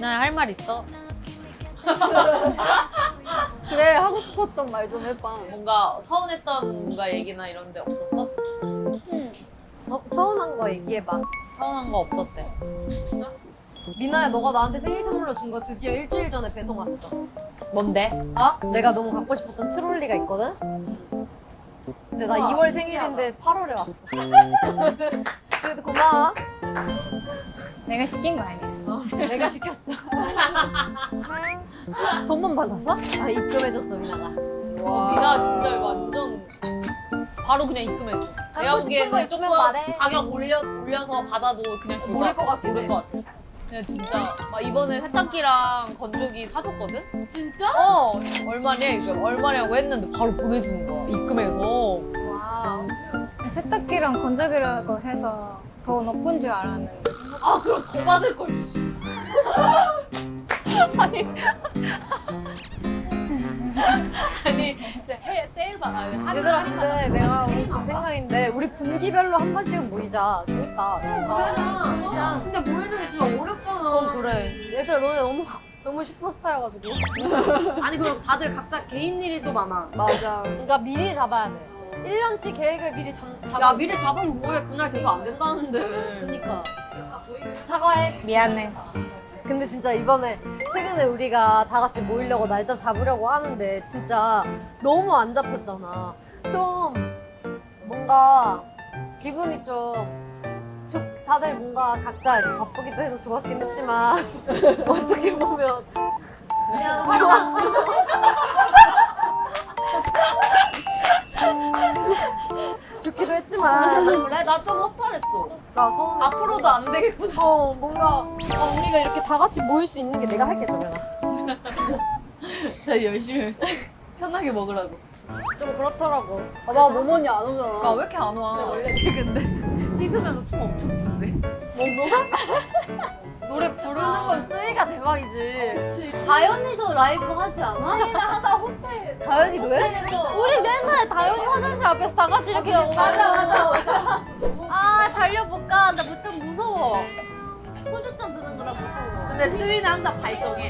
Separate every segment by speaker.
Speaker 1: 미나야 할 말 있어?
Speaker 2: 그래, 하고 싶었던 말 좀 해봐.
Speaker 1: 뭔가 서운했던 뭔가 얘기나 이런 데 없었어?
Speaker 2: 서운한 거 얘기해봐.
Speaker 1: 서운한 거 없었대.
Speaker 2: 미나야, 너가 나한테 생일 선물로 준 거 드디어 일주일 전에 배송 왔어.
Speaker 1: 뭔데?
Speaker 2: 아? 내가 너무 갖고 싶었던 트롤리가 있거든? 근데 나 2월 생일인데 8월에 왔어. 그래도 고마워.
Speaker 3: 내가 시킨 거 아니야.
Speaker 2: 내가 시켰어. 돈만 받았어? 아, 입금해줬어, 미나가.
Speaker 1: 미나 진짜 완전 바로 그냥 입금해줘. 내가
Speaker 2: 싶은 거
Speaker 1: 보기에는
Speaker 2: 있으면
Speaker 1: 조금
Speaker 2: 말해.
Speaker 1: 가격 올려서 받아도 그냥 줄
Speaker 2: 모를 것 같긴
Speaker 1: 모를
Speaker 2: 해.
Speaker 1: 것 같아. 그냥 진짜 막 이번에 세탁기랑 건조기 사줬거든?
Speaker 2: 진짜?
Speaker 1: 얼마냐 이거 얼마냐고 했는데 바로 보내주는 거야 입금해서.
Speaker 2: 와우.
Speaker 3: 세탁기랑 건조기라고 해서 더 높은 줄 알았는데.
Speaker 1: 아 그럼 더 받을 걸. 아니 진짜 세일 받아.
Speaker 2: 얘들아, 근데 내가 오늘 든 생각인데 우리 분기별로 한 번씩은 모이자. 재밌다.
Speaker 3: 맞아.
Speaker 2: 근데 모이는 게 진짜 어렵잖아. 그래. 얘들아, 너네 너무 슈퍼스타여가지고.
Speaker 4: 아니 그리고 다들 각자 개인 일이 또 많아.
Speaker 2: 맞아. 그러니까 미리 잡아야 돼. 1년치 계획을 미리 잡아.
Speaker 4: 야 미리 잡으면 뭐해? 그날 돼서 안 된다는데.
Speaker 2: 그러니까. 사과해.
Speaker 3: 미안해.
Speaker 2: 근데 진짜 이번에 최근에 우리가 다 같이 모이려고 날짜 잡으려고 하는데 진짜 너무 안 잡혔잖아. 좀 뭔가 기분이 다들 뭔가 각자 이렇게 바쁘기도 해서 좋았긴 했지만 어떻게 보면 좋았어. 좋기도 했지만
Speaker 4: 그래 나 좀 허탈했어.
Speaker 2: 나 서운해.
Speaker 4: 앞으로도 안 되겠구나.
Speaker 2: 뭔가 우리가 이렇게 다 같이 모일 수 있는 게 내가 할게 정연아.
Speaker 1: 진짜 열심히 편하게 먹으라고.
Speaker 2: 좀 그렇더라고.
Speaker 4: 나 모모니 안 오잖아.
Speaker 1: 아 왜 이렇게 안 와? 원래 근데 씻으면서 춤 엄청 춘대.
Speaker 2: 노래 부르는 건 쯔이가 대박이지.
Speaker 4: 다현이도 라이브 하지 않아?
Speaker 2: 쯔이는 항상 호텔. 다현이도 해? 우리 맨날 다현이 화장실 앞에서 다 같이 이렇게.
Speaker 4: 맞아.
Speaker 2: 아 달려볼까? 나 좀 무서워. 소주잔 드는 거나 무서워.
Speaker 1: 근데 쯔위는 항상 발정해.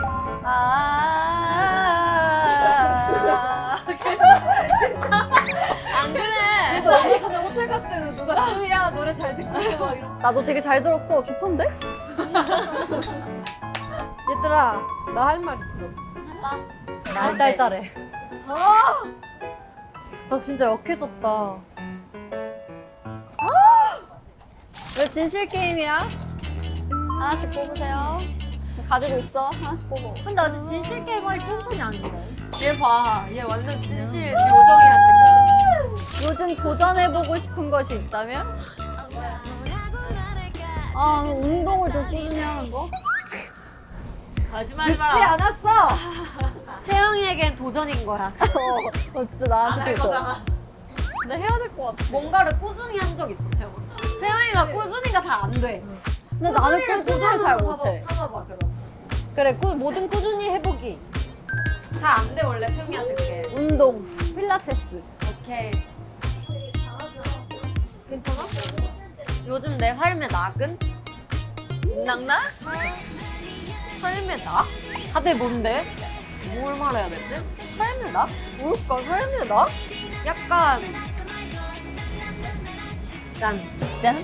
Speaker 2: 안 그래. 그래서 얼마 전에 호텔 갔을 때는 누가 쯔이야 노래 잘 듣고 있어 막 이러고. 나도 되게 잘 들었어. 좋던데? 얘들아 나 할 말 있어. 알딸딸해. 나 진짜 역해졌다. 왜 진실 게임이야? 하나씩 뽑으세요. 가지고 있어. 하나씩 뽑어.
Speaker 4: 근데 아직 진실 게임 할 텐션이 아닌데.
Speaker 2: 얘 봐. 얘 완전 진실 요정이야 지금.
Speaker 3: 요즘 도전해보고 싶은 것이 있다면? 운동을 좀 꾸준히 하는 거?
Speaker 1: 거짓말하지
Speaker 2: 늦지
Speaker 1: 마라.
Speaker 2: 않았어.
Speaker 4: 세영이에겐 도전인 거야.
Speaker 3: 진짜 나한테
Speaker 1: 안할
Speaker 3: 그래서.
Speaker 1: 거잖아.
Speaker 3: 나 해야 될 것 같아.
Speaker 4: 뭔가를 꾸준히 한 적 있어 세영아. 세영이가 꾸준히가 잘 안 돼.
Speaker 3: 근데 나는 꾸준히 잘 못해.
Speaker 4: 찾아봐 그럼.
Speaker 2: 그래 모든 꾸준히 해보기.
Speaker 4: 잘 안 돼 원래 세영이한테 그게.
Speaker 3: 운동, 필라테스.
Speaker 4: 오케이. 괜찮아? 요즘 내 삶의 낙은? 낙나? 삶의 낙? 다들 뭔데? 뭘 말해야 되지? 삶의 낙? 뭘까? 삶의 낙? 약간 짠.
Speaker 3: 짠?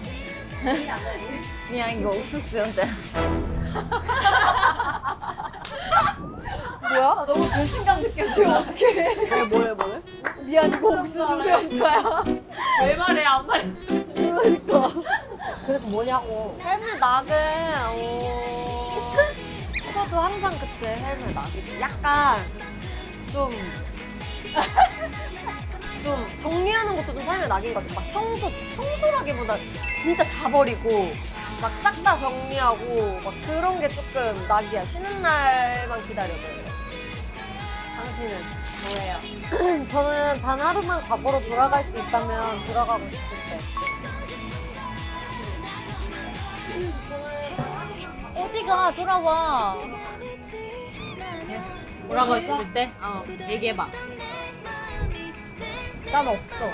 Speaker 3: 미안, 이거 옥수수였는데.
Speaker 2: 뭐야? 너무 배신감 느껴져. 어떡해.
Speaker 3: 뭐래?
Speaker 2: 미안 이거 옥수수 수염차야.
Speaker 1: 왜 말해 안 말했어.
Speaker 2: 그래서 뭐냐고.
Speaker 4: 삶의 낙은 저도 항상 그치 삶의 낙이지. 약간 좀 정리하는 것도 좀 삶의 낙인 것 같아. 막 청소라기보다 진짜 다 버리고 막 싹 다 정리하고 막 그런 게 조금 낙이야. 쉬는 날만 기다려도. 당신은 뭐예요?
Speaker 2: 저는 단 하루만 과거로 돌아갈 수 있다면 돌아가고 싶을 때.
Speaker 3: 어디가? 돌아와.
Speaker 1: 돌아가고 싶을 때? 얘기해봐.
Speaker 2: 난 없어.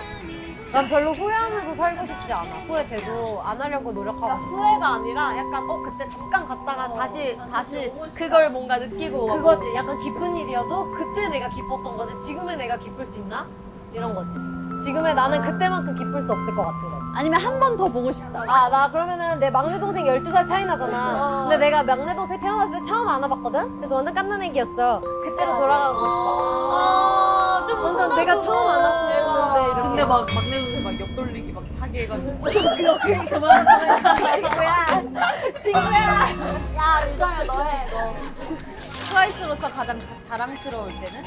Speaker 2: 난 별로 후회하면서 살고 싶지 않아. 후회돼도 안 하려고 노력하고 싶어.
Speaker 4: 후회가 아니라 약간 그때 잠깐 갔다가 다시 그걸 뭔가 느끼고
Speaker 2: 그거지. 약간 기쁜 일이어도 그때 내가 기뻤던 거지. 지금의 내가 기쁠 수 있나? 이런 거지. 지금의 나는 그때만큼 기쁠 수 없을 것 같은 거지.
Speaker 1: 아니면 한 번 더 보고 싶다.
Speaker 2: 아, 나 그러면은 내 막내 동생 12살 차이 나잖아. 근데 내가 막내 동생 태어났을 때 처음 안아봤거든? 그래서 완전 깐난 애기였어. 그때로 돌아가고 싶어. 좀 완전 내가 처음 안았었는데. 이렇게.
Speaker 1: 근데 막 막내 동생 막 옆돌리기 막 차게 해가지고.
Speaker 2: 친구야.
Speaker 4: 야 유정야 너 해. 너.
Speaker 1: 트와이스로서 가장 자랑스러울 때는?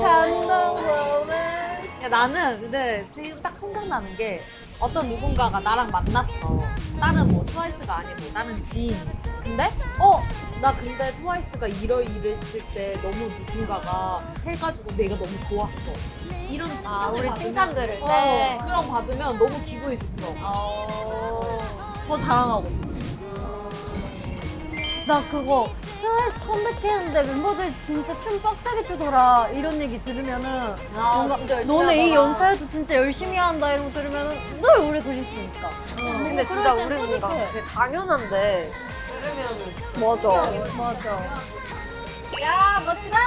Speaker 2: 감동 보면.
Speaker 1: 야, 나는 근데 지금 딱 생각나는 게 어떤 누군가가 나랑 만났어. 나는 뭐 트와이스가 아니고 나는 지인. 근데 나 근데 트와이스가 이랬을 때 너무 누군가가 해가지고 내가 너무 좋았어. 이런 칭찬을
Speaker 2: 우리
Speaker 1: 받으면-
Speaker 2: 칭찬들을.
Speaker 1: 네. 그런 거 받으면 너무 기분이 좋더라고. 더 자랑하고 싶어.
Speaker 2: 나 그거 트와이스 컴백했는데 멤버들 진짜 춤 빡세게 추더라 이런 얘기 들으면은 뭔가 너네 이 연차에도 진짜 열심히 한다 이런 거 들으면은 늘 오래 걸릴 수 있으니까.
Speaker 4: 근데 진짜 우리는 뭔가 되게 당연한데 들으면은 맞아.
Speaker 2: 야 멋지다.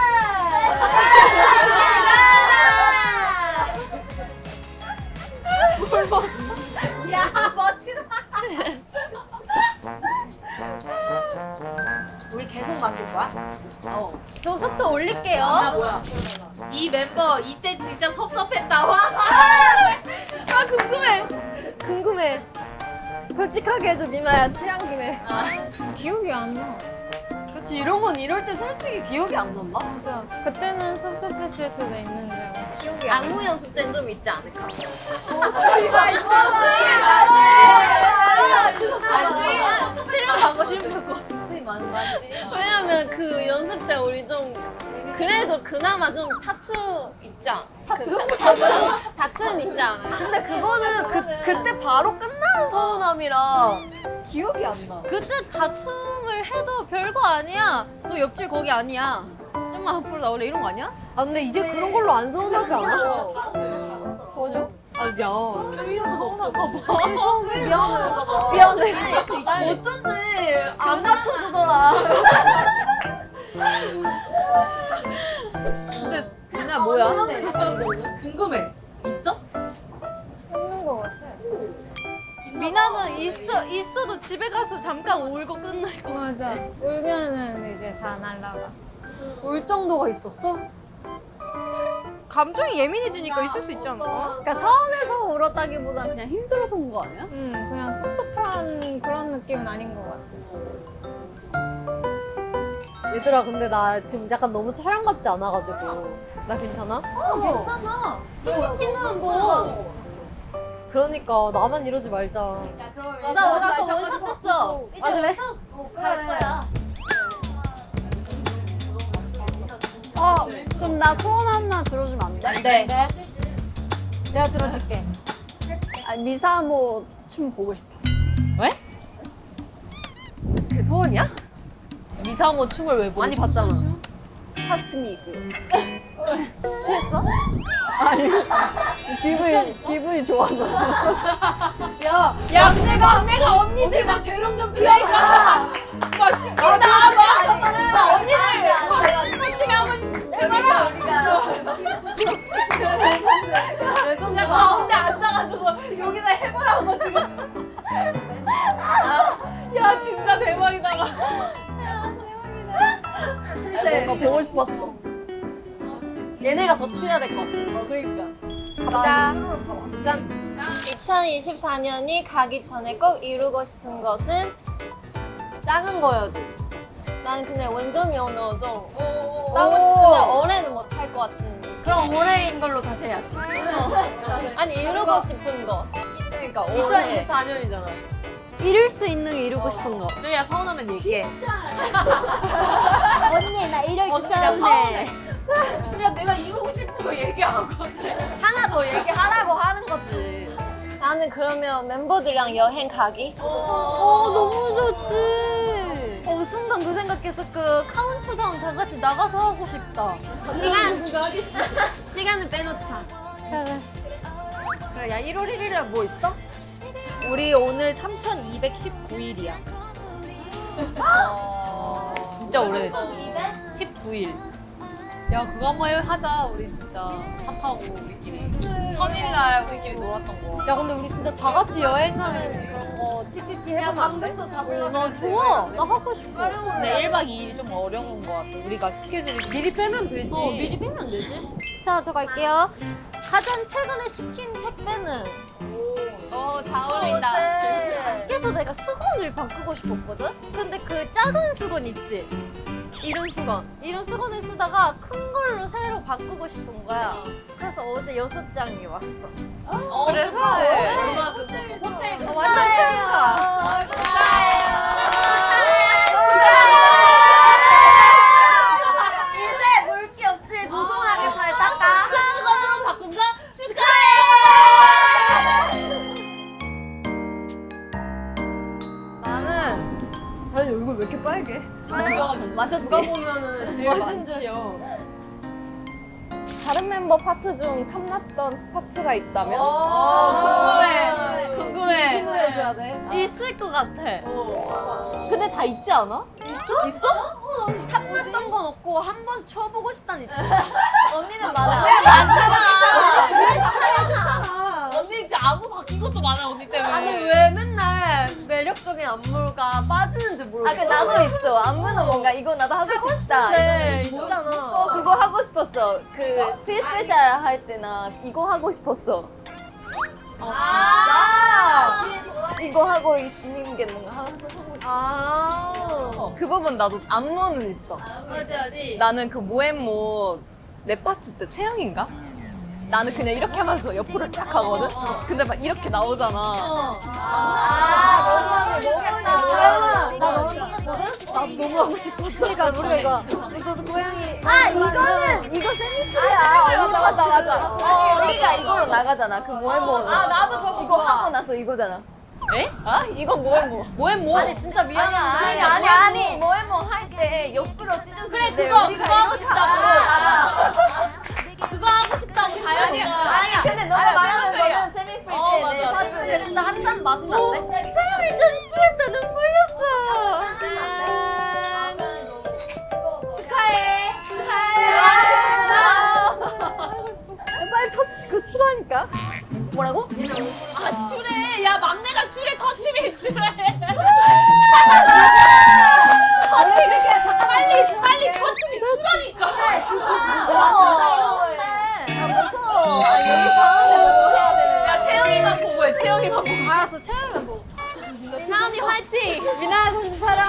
Speaker 1: 야, 멋지다.
Speaker 4: 우리 계속 마실 거야?
Speaker 2: 저 속도 올릴게요.
Speaker 1: 아, 뭐야. 이 멤버 이때 진짜 섭섭했다. 와. 아, 궁금해.
Speaker 2: 솔직하게 해줘 미나야 취한 김에.
Speaker 3: 기억이 안 나.
Speaker 2: 그렇지 이런 건 이럴 때 솔직히 기억이 안 난다.
Speaker 3: 진짜 그때는 섭섭했을 수도 있는데 기억이 안 나.
Speaker 4: 안무 연습 때는 좀 있지 않을까?
Speaker 5: 왜냐면 그 연습 때 우리 좀 그래도 그나마 좀 타투 있지 않아? 타투는 있지 않아요?
Speaker 4: 근데 그거는 그때 바로 끝나는 서운함이라 기억이 안 나.
Speaker 2: 그때 다툼을 해도 별거 아니야. 너 옆줄 거기 아니야. 좀만 앞으로 나올래 이런 거 아니야? 아 근데 이제 그런 걸로 안 서운하지 않아?
Speaker 4: 전혀?
Speaker 1: 아, 야. 서운할까 봐.
Speaker 2: 미안해.
Speaker 4: 어쩐지 안 맞춰주더라.
Speaker 1: 근데 그냥 뭐야? 궁금해. 있어?
Speaker 3: 있는 거 같아.
Speaker 2: 미나는 있어도 집에 가서 잠깐 울고 끝날 거.
Speaker 3: 맞아. 울면은 이제 다 날라가.
Speaker 2: 울 정도가 있었어? 감정이 예민해지니까 있을 수 있지 않나?
Speaker 5: 그러니까 서운해서 울었다기보다 그냥 힘들어서 온 거 아니야?
Speaker 3: 그냥 섭섭한 그런 느낌은 아닌 것 같아.
Speaker 2: 얘들아 근데 나 지금 약간 너무 촬영 같지 않아가지고 나 괜찮아?
Speaker 1: 괜찮아.
Speaker 2: 치는 거 그러니까 나만 이러지 말자.
Speaker 5: 나 아까 원샷 했어.
Speaker 2: 아 그래?
Speaker 5: 갈 거야. 그럼 나 소원 하나 들어주면 안 돼?
Speaker 1: 네.
Speaker 2: 내가 들어줄게.
Speaker 5: 아니, 미사모 춤 보고 싶어.
Speaker 1: 왜?
Speaker 4: 그 소원이야?
Speaker 1: 미사모 춤을 왜 보고
Speaker 4: 많이 봤잖아.
Speaker 5: 타치미그.
Speaker 2: 취했어?
Speaker 5: 기분이 좋아서.
Speaker 2: 야,
Speaker 1: 내가 언니들과 재롱 좀 피하니까. 막 시킨다. 막 언니들. 파이팅 한번 해봐라. 내가 가운데 앉아가지고 여기다 해보라고 지금. 야 진짜 대박이다.
Speaker 5: 뭔가 보고 싶었어.
Speaker 2: 얘네가 더 취해야 될 것 같아.
Speaker 5: 그러니까.
Speaker 2: 짠.
Speaker 5: 2024년이 가기 전에 꼭 이루고 싶은 것은
Speaker 4: 작은 거여도.
Speaker 5: 나는 그냥 원점 면허 좀 따고 싶은데 올해는 못 할 것 같은.
Speaker 4: 그럼 올해인 걸로 다시 해야지.
Speaker 5: 아니 이루고 싶은 거.
Speaker 4: 그러니까 올해 2024년이잖아.
Speaker 2: 이룰 수 있는 게 이루고 싶은 거.
Speaker 1: 쯔야 서운하면 얘기해.
Speaker 2: 언니 나 이럴 줄
Speaker 1: 나
Speaker 2: 서운해.
Speaker 1: 야 내가 이루고 싶은 거 얘기하고.
Speaker 4: 하나 더 얘기하라고 하는 거지.
Speaker 5: 나는 그러면 멤버들이랑 여행 가기.
Speaker 2: 너무 좋지. 순간 그 생각했어. 그 카운트다운 다 같이 나가서 하고 싶다.
Speaker 5: 시간을 빼놓자.
Speaker 2: 그래, 야 1월 1일에 뭐 있어?
Speaker 1: 우리 오늘 3219일이야. 진짜 오래됐지. 19일. 야 그거 한번 하자. 우리 진짜 차 타고 우리끼리. 천일날 우리끼리 놀았던 거.
Speaker 2: 야 근데 우리 진짜 다 같이 여행 가는 그런 거 TTT 해보면 안 돼? 나 좋아. 나 하고 싶어.
Speaker 1: 근데 1박 2일이 좀 어려운 것 같아. 우리가 스케줄이
Speaker 2: 미리 빼면 되지. 미리 빼면 되지. 자, 저 갈게요. 가장 최근에 시킨 택배는
Speaker 5: 잘 어울린다.
Speaker 2: 밖에서 내가 수건을 바꾸고 싶었거든? 근데 그 작은 수건 있지? 이런 수건. 이런 수건을 쓰다가 큰 걸로 새로 바꾸고 싶은 거야. 그래서 어제 6장이 왔어. 그래서
Speaker 1: 얼마 그거 호텔
Speaker 2: 완전 큰 거. 이제 물기 없이 보송하게 잘 닦아.
Speaker 1: 수건으로 바꾼다? 나는
Speaker 2: 아니 얼굴 왜 이렇게 빨개?
Speaker 1: 마셨지? 누가 보면은 제일 많지요. 다른 멤버 파트 중 탐났던 파트가 있다면? 궁금해.
Speaker 2: 진심으로 해줘야 돼. 있을 것 같아.
Speaker 1: 근데 다 있지 않아? 있어?
Speaker 2: 탐났던 건 없고 한 번 쳐보고 싶다는 있지.
Speaker 1: 언니는 많아.
Speaker 2: 많잖아.
Speaker 1: 언니 진짜 안무 바뀐 것도 많아 언니 때문에.
Speaker 2: 아니 왜 맨날 매력적인 안무가 빠지는지 모르겠어.
Speaker 4: 근데 나도 있어. 안무는 뭔가 이거 나도 하고 싶다.
Speaker 2: 네, 있잖아.
Speaker 4: 그거 하고 싶었어. 그 프리스페셜 할 때나 이거 하고 싶었어.
Speaker 2: 아,
Speaker 4: 이거 하고 있는 게 뭔가 하고
Speaker 2: 아.
Speaker 1: 그 부분 나도 안무는 있어.
Speaker 2: 어디?
Speaker 1: 나는 그 모엠모 랩 파트 때 채영인가? 나는 그냥 이렇게 하면서 옆으로 쫙 가거든? 근데 막 이렇게 나오잖아.
Speaker 2: 아, 너무 모르겠다. 나 너랑 똑같거든? 나도 너무 하고 싶었어. 그러니까 우리가 이거 고양이.
Speaker 4: 이거 세미플이야. 맞아. 우리가 이거로 나가잖아. 그 모에모.
Speaker 2: 나도 저거
Speaker 4: 이거
Speaker 2: 좋아.
Speaker 4: 하고 나서 이거잖아.
Speaker 1: 에? 아? 이건 모엠모. 모엠모.
Speaker 2: 아니 진짜 미안한데.
Speaker 4: 아니. 모에모 할 때 옆으로 찢어줄
Speaker 1: 그래,
Speaker 4: 때
Speaker 1: 그거
Speaker 4: 우리가
Speaker 1: 하고
Speaker 4: 이렇게
Speaker 1: 싶다고.
Speaker 4: 하잖아.
Speaker 1: 그거 하고 싶다고 다현이가.
Speaker 4: 아니, 근데 너가 말하는
Speaker 1: 세미플이야.
Speaker 4: 거는 세미플 때
Speaker 1: 맞아.
Speaker 4: 내 사진을
Speaker 2: 근데 진짜 한 잔 마시면 안 돼?
Speaker 4: 채영이 좀 취했다 눈물 났어. 축하해. 빨리 그거 추라니까. 뭐라고?
Speaker 1: 아, 추래. 야, 막내가 추래. 터치미 추래. 빨리 터치미 추라니까.
Speaker 4: 무서워. 여기 방안에 못 해야 돼.
Speaker 1: 야, 채영이만 보고 해. 채영이만 보고.
Speaker 2: 알았어, 채영이만 보고.
Speaker 1: 미나 언니 화이팅.
Speaker 2: 미나야 정신 차려.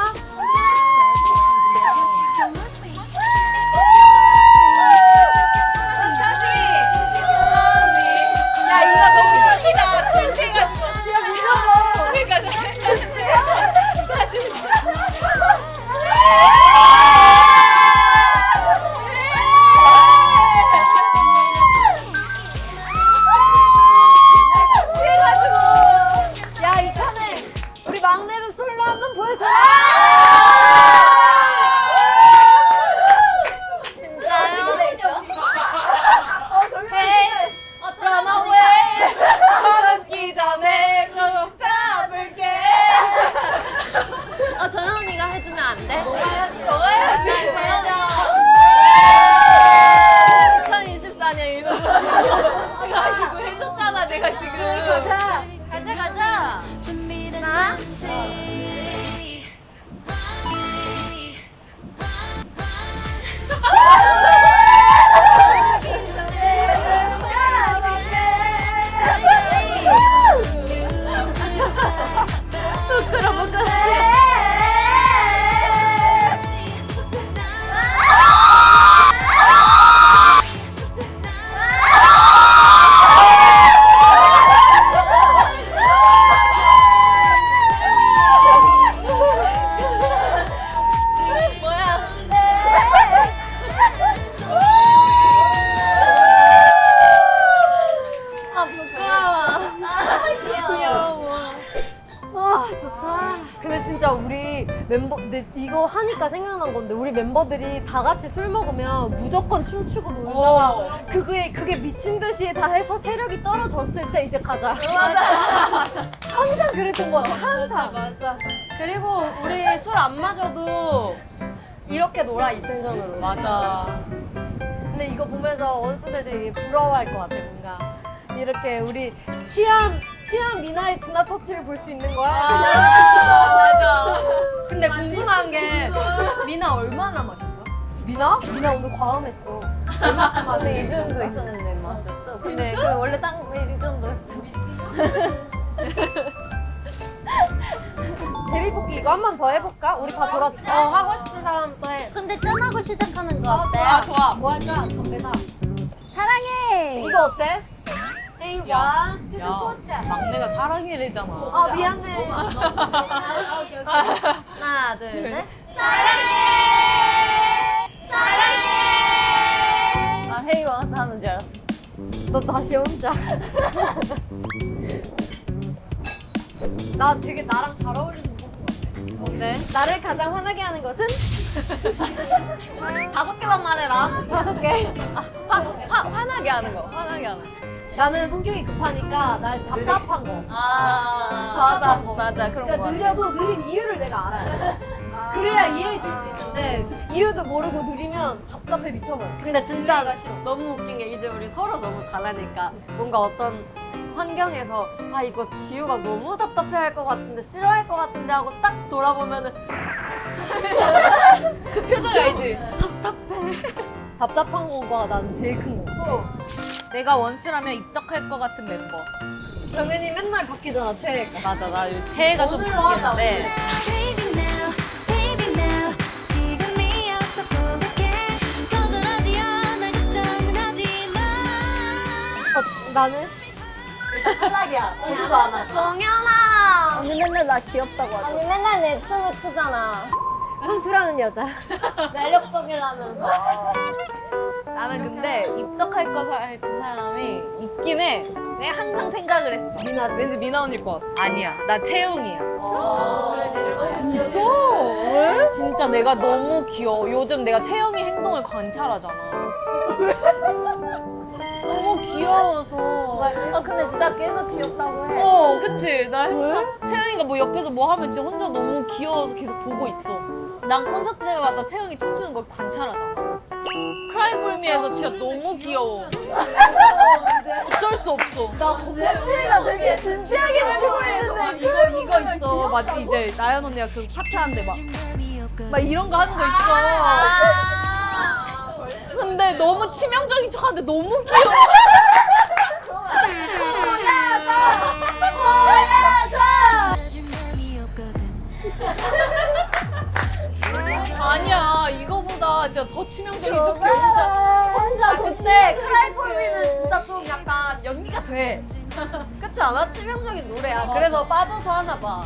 Speaker 1: 야, 이거 너무 웃기다. 출세해가지고. 그러니까.
Speaker 2: 야, 이참에 우리 막내도 솔로 한번 보여줘.
Speaker 1: 먹기 전에 꼭 잡을게.
Speaker 5: 정현 언니가 해주면 안 돼?
Speaker 1: 먹어야지. 2024년 일본. 내가 지금 해줬잖아. 내가 지금.
Speaker 2: 가자, 가자.
Speaker 5: 나?
Speaker 2: 좋다. 근데 진짜 우리 멤버, 근데 이거 하니까 생각난 건데 우리 멤버들이 다 같이 술 먹으면 무조건 춤추고 놀다가 그게 미친 듯이 다 해서 체력이 떨어졌을 때 이제 가자. 맞아. 항상 그랬던 것 같아. 항상.
Speaker 4: 맞아. 그리고 우리 술 안 마셔도 이렇게 놀아 이 텐션으로.
Speaker 1: 맞아.
Speaker 2: 근데 이거 보면서 원스들 되게 부러워할 것 같아. 뭔가 이렇게 우리 취한 미나의 진화 터치를 볼 수 있는 거야.
Speaker 1: 맞아.
Speaker 4: 근데 궁금한 게 미나 얼마나 마셨어?
Speaker 2: 미나? 미나 오늘 과음했어.
Speaker 5: 근데 이 정도 있었는데 맞았어. 근데 그 원래 이 정도였어.
Speaker 2: 제비뽑기 이거 한 번 더 해볼까? 우리 다 돌았지?
Speaker 4: 하고 싶은 사람부터 해.
Speaker 2: 근데 짠하고 시작하는 거 어때?
Speaker 4: 좋아.
Speaker 2: 뭐 할까? 건배사.
Speaker 5: 사랑해.
Speaker 2: 이거 어때? Hey,
Speaker 1: 야,
Speaker 2: one, student
Speaker 1: 야,
Speaker 2: project.
Speaker 1: 막내가 사랑해래잖아.
Speaker 2: 아 미안해. 오케이.
Speaker 4: 하나, 둘, 셋.
Speaker 5: 나 헤이 와서 하는 줄 알았어.
Speaker 2: 너 다시 혼자. 나 되게 나랑 잘 어울리는 것 같아.
Speaker 4: 뭔데?
Speaker 2: 나를 가장 화나게 하는 것은
Speaker 4: 5개만 말해라.
Speaker 2: 5개.
Speaker 5: 화나게 하는 거. 화나게 하는 거.
Speaker 2: 나는 성격이 급하니까 날 답답한 거.
Speaker 5: 맞아. 맞아. 그런 거
Speaker 2: 그러니까
Speaker 5: 같아.
Speaker 2: 느려도 느린 이유를 내가 알아야 돼. 그래야 이해해 줄 수 있는데 이유도 모르고 느리면 답답해 미쳐버려.
Speaker 4: 근데 진짜
Speaker 2: 느리기가 싫어.
Speaker 4: 너무 웃긴 게 이제 우리 서로 너무 잘하니까 뭔가 어떤 환경에서 아 이거 지우가 너무 답답해할 것 같은데 싫어할 것 같은데 하고 딱 돌아보면은
Speaker 1: 그 표정 알지?
Speaker 2: 답답한 거가 난 제일 큰 거.
Speaker 1: 내가 원스라면 입덕할 것 같은 멤버.
Speaker 2: 정현이 맨날 바뀌잖아 최애가.
Speaker 1: 맞아, 나 요즘 최애가 좀
Speaker 2: 오늘로 하자,
Speaker 1: 바뀌는데.
Speaker 6: Baby now, baby now 지금이어서 고백해 거절하지 않아 걱정은 하지 마
Speaker 2: 나는 탈락이야. 오지도 않아.
Speaker 4: 정연아.
Speaker 5: 언니 맨날 나 귀엽다고 하죠.
Speaker 3: 언니 맨날 내 춤을 추잖아.
Speaker 2: 혼술하는 여자. 매력적이라면서.
Speaker 1: 나는 근데 입덕할 것 같은 사람이 있긴 해. 내가 항상 생각을 했어.
Speaker 2: 미나지.
Speaker 1: 왠지 미나 언니일 것 같아. 아니야, 나 채용이야.
Speaker 2: 진짜?
Speaker 1: 왜? 진짜 내가 너무 귀여워. 요즘 내가 채영이 행동을 관찰하잖아. 너무 귀여워서.
Speaker 5: 아 근데 진짜 계속 귀엽다고 해.
Speaker 1: 그치. 나 채영이가 뭐 옆에서 뭐 하면 진짜 혼자 너무 귀여워서 계속 보고 있어. 난 콘서트 때마다 채영이 춤추는 걸 관찰하잖아. 크라이볼미에서 진짜 너무 귀여워. 어쩔 수 없어.
Speaker 2: 나 고백이가 되게 진지하게 추고 있는데.
Speaker 1: 이거 있어. 맞지? 이제 나연 언니가 그 파트 하는데 막 이런 거 하는 거 있어. 근데 너무 치명적인 척 하는데 너무 귀여워. 아니야, 이거보다 진짜 더 치명적인 척해, 혼자.
Speaker 4: 근데 크라이폴미는 진짜 좀 약간 연기가 돼. 그렇지 않아? 치명적인 노래야. 그래서 빠져서 하나 봐.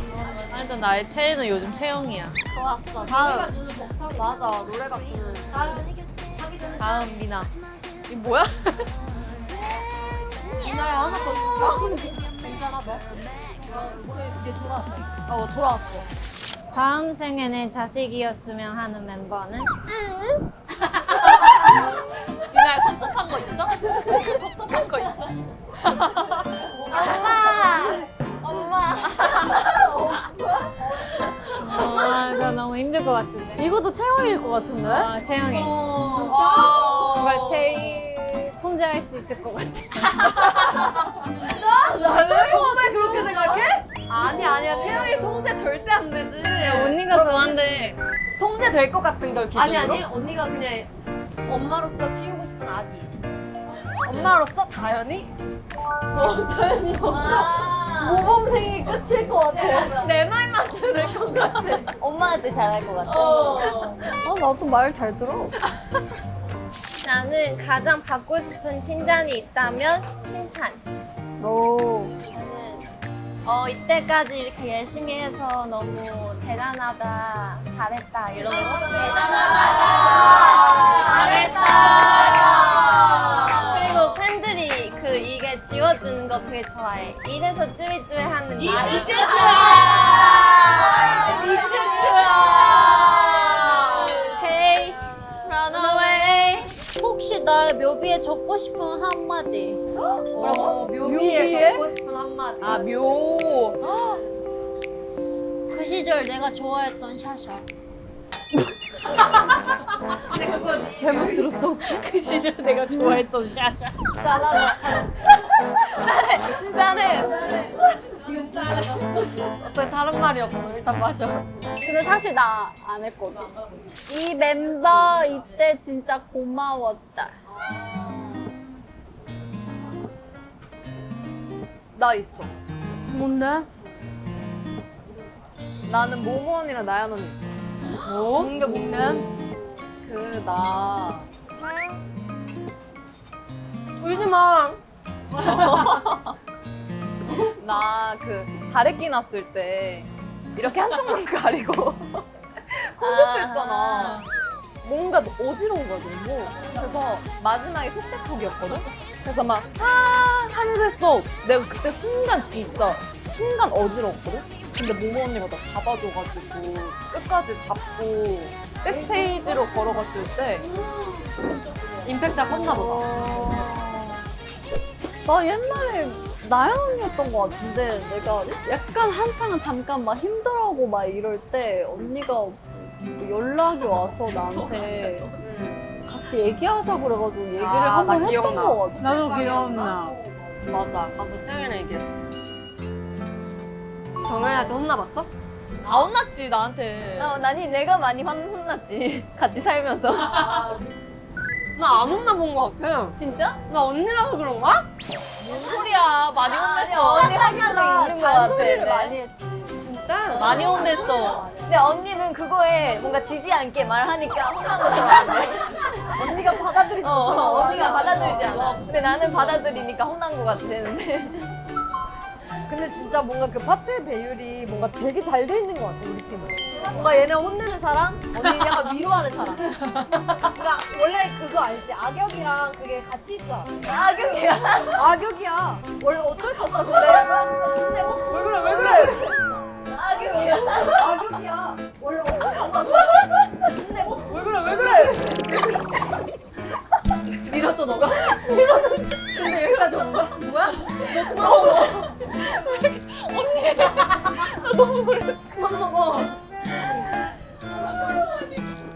Speaker 1: 하여튼 나의 최애는 요즘 채영이야.
Speaker 2: 좋았어.
Speaker 4: 다음.
Speaker 2: 노래가 주는 벅차게.
Speaker 4: 맞아, 노래가 주는.
Speaker 1: 다음 미나. 이 뭐야?
Speaker 2: 미나야 하나 더 줄까? 괜찮아 너? 이제 돌아왔다.
Speaker 4: 돌아왔어.
Speaker 5: 다음 생에는 자식이었으면 하는 멤버는?
Speaker 1: 미나야 섭섭한 거 있어? 섭섭한 거 있어?
Speaker 3: 나 너무 힘들 것 같은데.
Speaker 2: 이것도 채영이일 것 같은데?
Speaker 3: 채영이. 뭔가 제일 통제할 수 있을 것 같아.
Speaker 2: 정말 그렇게 생각해? 아니야. 채영이 통제 절대 안 되지.
Speaker 3: 언니가 좋아한대.
Speaker 4: 통제 될 것 같은 걸 기준으로?
Speaker 2: 아니. 언니가 그냥 엄마로서 키우고 싶은 아기.
Speaker 4: 엄마로서 다현이?
Speaker 2: 다현이 진짜 모범생이 끝일 것 같아.
Speaker 4: 내 말만 들을 것 같아.
Speaker 5: 엄마한테 잘할 것 같아.
Speaker 2: 나도 말 잘 들어.
Speaker 3: 나는 가장 받고 싶은 칭찬이 있다면 칭찬. 저는 이때까지 이렇게 열심히 해서 너무 대단하다, 잘했다 이런 거. 잘했다. 그리고 팬들이 이게 지워주는 거 되게 좋아해. 이래서 쯔위쯔위하는 나.
Speaker 5: Hey, run away.
Speaker 3: 혹시 나 묘비에 적고 싶은 한마디.
Speaker 2: 뭐라고? 묘미에 적고 싶은 한마디.
Speaker 1: 아, 묘.
Speaker 3: 그 시절 내가 좋아했던 샤샤.
Speaker 1: 잘못 들었어. 그 시절 내가 좋아했던 샤샤.
Speaker 5: 짠해.
Speaker 4: 어때 다른 말이 없어. 일단 마셔.
Speaker 5: 근데 사실 나 안 했거든.
Speaker 3: 이 멤버 이때 진짜 고마웠다.
Speaker 1: 나 있어.
Speaker 3: 뭔데?
Speaker 1: 나는 모모 언니랑 나연 언니 있어.
Speaker 2: 뭔게 뭔데?
Speaker 1: 나
Speaker 4: 울지 마.
Speaker 1: 나 다래끼 났을 때 이렇게 한쪽만 가리고 콘서트 했잖아. 뭔가 어지러운 거야 너무. 그래서 마지막에 톡톡톡이었거든. 그래서 막 하면서 했어. 내가 그때 순간 어지러웠거든. 근데 모모 언니가 나 잡아줘가지고 끝까지 잡고 백스테이지로 걸어갔을 때
Speaker 2: 임팩트가 컸나 보다.
Speaker 5: 나 옛날에 나연 언니였던 것 같은데 내가 약간 한창 잠깐 막 힘들어하고 막 이럴 때 언니가 연락이 와서 나한테 같이 얘기하자 그래가지고 얘기를
Speaker 2: 아,
Speaker 5: 한 번
Speaker 2: 나
Speaker 5: 했던
Speaker 2: 기억나.
Speaker 5: 것 같아.
Speaker 1: 나도 기억나.
Speaker 2: 맞아. 가서 채영이랑 얘기했어. 정현이한테 혼나봤어?
Speaker 1: 다 혼났지 나한테.
Speaker 5: 아니 내가 많이 혼났지 같이 살면서.
Speaker 2: 나 안 혼나본 것 같아.
Speaker 5: 진짜?
Speaker 2: 나 언니라서 그런가?
Speaker 1: 뭔 소리야. 많이 혼냈어.
Speaker 5: 언니 혼나서 있는 것 같아.
Speaker 3: 잔소리를
Speaker 5: 네.
Speaker 3: 많이 했지.
Speaker 2: 진짜?
Speaker 1: 많이 혼냈어.
Speaker 5: 근데 언니는 그거에 뭔가 지지 않게 말하니까 혼나는 거 안 돼.
Speaker 2: 언니가 받아들이지
Speaker 5: 언니가 받아들이지 않아. 근데 나는 받아들이니까 혼난 것 같았는데.
Speaker 2: 근데 진짜 뭔가 그 파트의 배율이 뭔가 되게 잘 돼 있는 것 같아, 우리 팀은. 뭔가 얘는 혼내는 사람, 언니는 약간 위로하는 사람. 그러니까 원래 그거 알지? 악역이랑 그게 같이 있어.
Speaker 5: 악역이야.
Speaker 2: 악역이야. 원래 어쩔 수 없어, 근데. 혼내서. 왜 그래, 왜 그래?
Speaker 5: 악역이야.
Speaker 2: 악역이야. 원래 어쩔 수 없어. 혼내서.
Speaker 1: 왜 그래 왜 그래?
Speaker 2: 밀었어, 너가? 근데 여기까지 온 거야? 뭐야? 그만 먹어.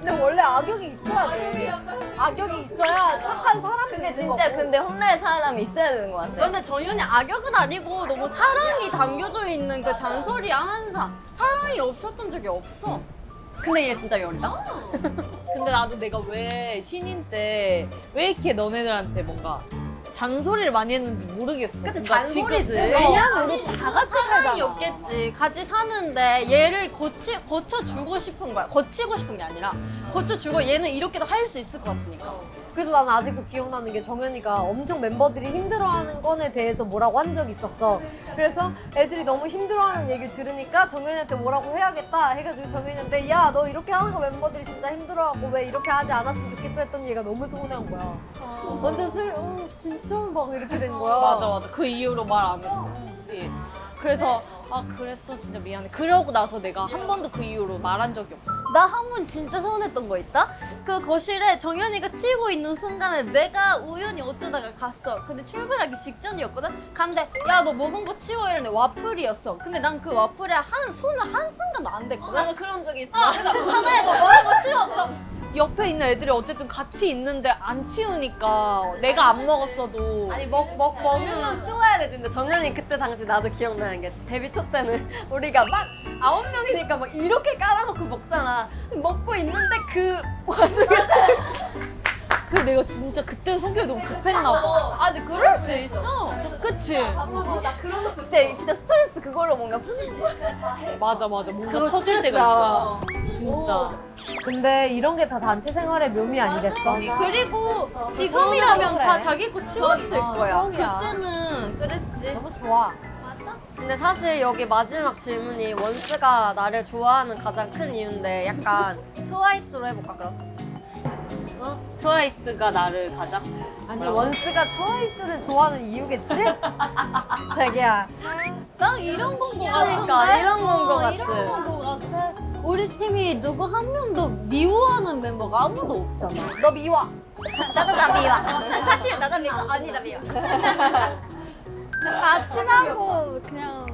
Speaker 2: 근데 원래 악역이 있어야 돼. 악역이 있어야 착한 사람이
Speaker 5: 근데
Speaker 2: 되는
Speaker 5: 진짜
Speaker 2: 거고.
Speaker 5: 근데 혼낼 사람이 있어야 되는 것 같아.
Speaker 4: 근데 정연이 악역은 아니고 너무 사랑이 담겨져 있는 그 잔소리야 항상. 사랑이 없었던 적이 없어. 근데 얘 진짜 열다?
Speaker 1: 근데 나도 내가 왜 신인 때 왜 이렇게 너네들한테 뭔가 잔소리를 많이 했는지 모르겠어.
Speaker 2: 그치,
Speaker 1: 뭔가
Speaker 2: 잔소리지.
Speaker 1: 지금-
Speaker 4: 왜냐면 우리 다 같이
Speaker 3: 사랑이
Speaker 4: 사랑이 없겠지. 같이 사는데 얘를 고쳐주고 싶은 거야. 고치고 싶은 게 아니라 고쳐주고 얘는 이렇게도 할 수 있을 것 같으니까.
Speaker 2: 그래서 나는 아직도 기억나는 게 정현이가 엄청 멤버들이 힘들어하는 건에 대해서 뭐라고 한 적이 있었어. 그래서 애들이 너무 힘들어하는 얘기를 들으니까 정현이한테 뭐라고 해야겠다 해가지고 정현이한테 야 너 이렇게 하는 거 멤버들이 진짜 힘들어하고 왜 이렇게 하지 않았으면 좋겠어 했더니 얘가 너무 서운한 거야. 완전 진짜 막 이렇게 된 거야.
Speaker 1: 맞아. 그 이후로 말 안 했어. 예. 그래서 그랬어 진짜 미안해. 그러고 나서 내가 한 번도 그 이후로 말한 적이 없어.
Speaker 3: 나 한 번 진짜 서운했던 거 있다? 그 거실에 정연이가 치고 있는 순간에 내가 우연히 어쩌다가 갔어. 근데 출발하기 직전이었거든? 갔는데 야 너 먹은 거 치워 이러는데 와플이었어. 근데 난 그 와플에 손을 한순간도 안 댔거든?
Speaker 5: 나는 그런 적이 있어.
Speaker 3: 그래서 카메라에 너 먹은 거 치워 없어.
Speaker 1: 옆에 있는 애들이 어쨌든 같이 있는데 안 치우니까 내가 안 먹었어도
Speaker 2: 아니
Speaker 4: 음.
Speaker 2: 먹는 건 치워야 되는데 정현이 그때 당시 나도 기억나는 게 데뷔 초 때는 우리가 막 9명이니까 막 이렇게 깔아놓고 먹잖아. 먹고 있는데 그 와중에
Speaker 1: 그 내가 진짜 그때 성격이 너무 급했나 봐.
Speaker 3: 아 근데 그럴 수 있어.
Speaker 1: 그치?
Speaker 5: 진짜 스트레스 그걸로 뭔가 푸지지.
Speaker 1: 맞아. 뭔가
Speaker 2: 그거
Speaker 1: 터질 때가 있어. 진짜.
Speaker 2: 근데 이런 게 다 단체 생활의 묘미 아니겠어?
Speaker 3: 그리고 지금이라면
Speaker 2: 그래.
Speaker 3: 다 자기 거 치웠을 거야.
Speaker 2: 처음이야.
Speaker 3: 그때는 그랬지.
Speaker 2: 너무 좋아.
Speaker 4: 근데 사실 여기 마지막 질문이 원스가 나를 좋아하는 가장 큰 이유인데 약간 트와이스로 해볼까 그럼?
Speaker 2: 어?
Speaker 1: 트와이스가 나를 가장
Speaker 2: 아니
Speaker 1: 뭐라고?
Speaker 2: 원스가 트와이스를 좋아하는 이유겠지? 자기야.
Speaker 3: 난 이런 건 거
Speaker 4: 그러니까,
Speaker 3: 같은데?
Speaker 4: 이런 건거 같아.
Speaker 3: 이런 건 거 같아. 우리 팀이 누구 한 명도 미워하는 멤버가 아무도 없잖아.
Speaker 2: 너 미워.
Speaker 4: 나도 나 미워. 사실 나도 미워. 언니도 미워.
Speaker 5: 다 친하고 그냥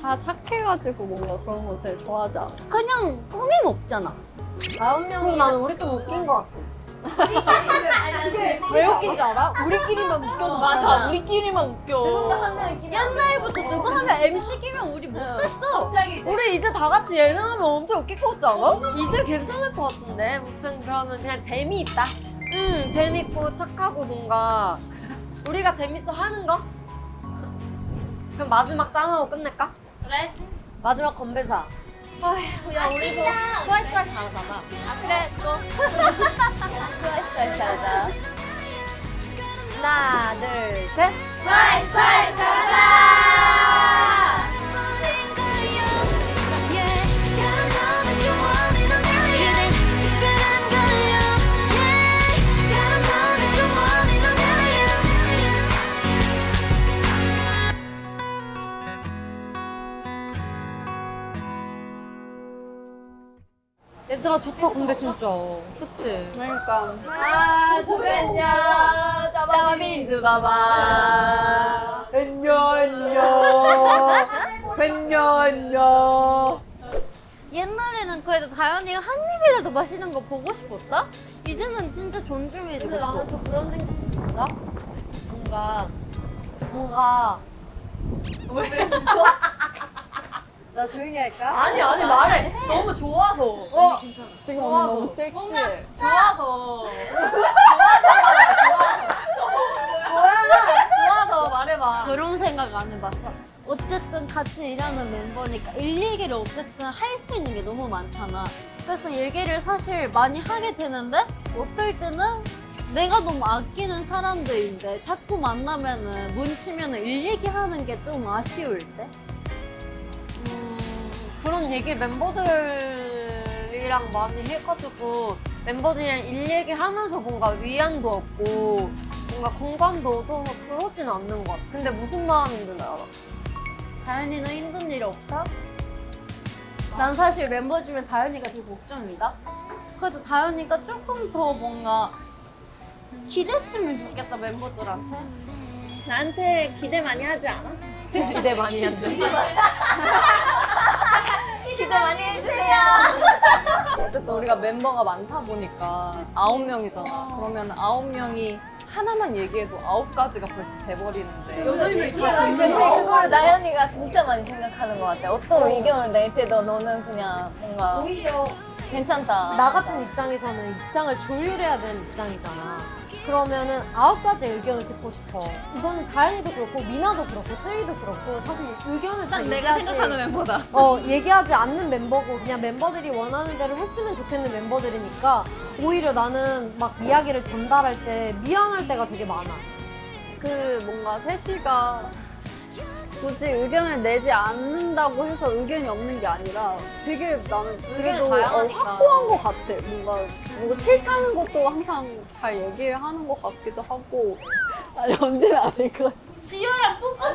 Speaker 5: 다 착해가지고 뭔가 그런 거 되게 좋아하지 않아?
Speaker 3: 그냥 꾸밈 없잖아.
Speaker 2: 9명이 난 우리 좀 웃긴 것 같아. 왜 웃긴지 알아? 우리끼리만 웃겨도
Speaker 1: 맞아 우리끼리만 웃겨.
Speaker 3: 옛날부터 누구 하면 MC기면 우리 못했어.
Speaker 4: 우리 이제 다 같이 예능하면 엄청 웃길 것 같지 않아? 이제 괜찮을 것 같은데. 무슨 그러면 그냥 재미있다. 재밌고 착하고 뭔가 우리가 재밌어 하는 거? 그럼 마지막 짠하고 끝낼까?
Speaker 2: 마지막 건배사.
Speaker 4: 야 우리도
Speaker 2: 트와이스 잘하잖아. 하나, 둘, 셋.
Speaker 6: 모든 걸요 Yeah 다른 너는 좋아하는 그댄 특별한 걸요 Yeah 다른 너는 좋아하는
Speaker 2: 얘들아 좋다 근데 진짜. 그치?
Speaker 5: 그러니까
Speaker 2: 아주겠냐
Speaker 3: 짜바빈두 바바. 옛날에는 그래도 다현이가 한 입이라도 마시는 거 보고 싶었다? 이제는 진짜 존중해주고
Speaker 2: 근데
Speaker 3: 싶어.
Speaker 2: 나는 또 그런 생각 든다. 뭔가 왜 웃어? 나 조용히 할까?
Speaker 4: 아니 말해.
Speaker 2: 너무 좋아서.
Speaker 5: 지금 언니 너무 섹시해.
Speaker 2: 좋아서. 좋아서 말해봐.
Speaker 3: 그런 생각 안 해봤어. 어쨌든 같이 일하는 멤버니까 일 얘기를 어쨌든 할 수 있는 게 너무 많잖아. 그래서 얘기를 사실 많이 하게 되는데 어떨 때는 내가 너무 아끼는 사람들인데 자꾸 만나면은 문치면은 일 얘기하는 게 좀 아쉬울 때?
Speaker 4: 그런 얘기 멤버들이랑 많이 해가지고 멤버들이랑 일 얘기하면서 뭔가 위안도 얻고 뭔가 공감도 얻어서 그러진 않는 것 같아. 근데 무슨 마음인지 알아.
Speaker 3: 다현이는 힘든 일 없어? 난 사실 멤버 중에 다현이가 제일 걱정이다. 그래도 다현이가 조금 더 뭔가 기댔으면 좋겠다 멤버들한테.
Speaker 4: 나한테 기대 많이 하지 않아? 기대 많이 한다. 기대 많이 해주세요.
Speaker 5: 어쨌든 우리가 멤버가 많다 보니까 9명이잖아. 그러면 9명이 하나만 얘기해도 9가지가 벌써 돼버리는데.
Speaker 7: 근데 그걸 나연이가 진짜 많이 생각하는 것 같아. 어떤 의견을 낼 때도 너는 그냥 뭔가
Speaker 2: 오히려
Speaker 7: 괜찮다.
Speaker 2: 나 같은 입장에서는 입장을 조율해야 되는 입장이잖아. 그러면은 9가지 의견을 듣고 싶어. 이거는 다현이도 그렇고 미나도 그렇고 쯔이도 그렇고 사실 의견을 잘
Speaker 3: 내가
Speaker 2: 얘기하지-
Speaker 3: 생각하는 멤버다.
Speaker 2: 얘기하지 않는 멤버고 그냥 멤버들이 원하는 대로 했으면 좋겠는 멤버들이니까 오히려 나는 막 이야기를 전달할 때 미안할 때가 되게 많아.
Speaker 5: 그 뭔가 셋이가 굳이 의견을 내지 않는다고 해서 의견이 없는 게 아니라 되게 나는 그래도
Speaker 2: 다양하니까.
Speaker 5: 확고한 것 같아. 뭔가 싫다는 것도 항상 잘 얘기를 하는 것 같기도 하고. 아니 언니는 아닐 것 같아.
Speaker 3: 지효랑 뽀뽀하자.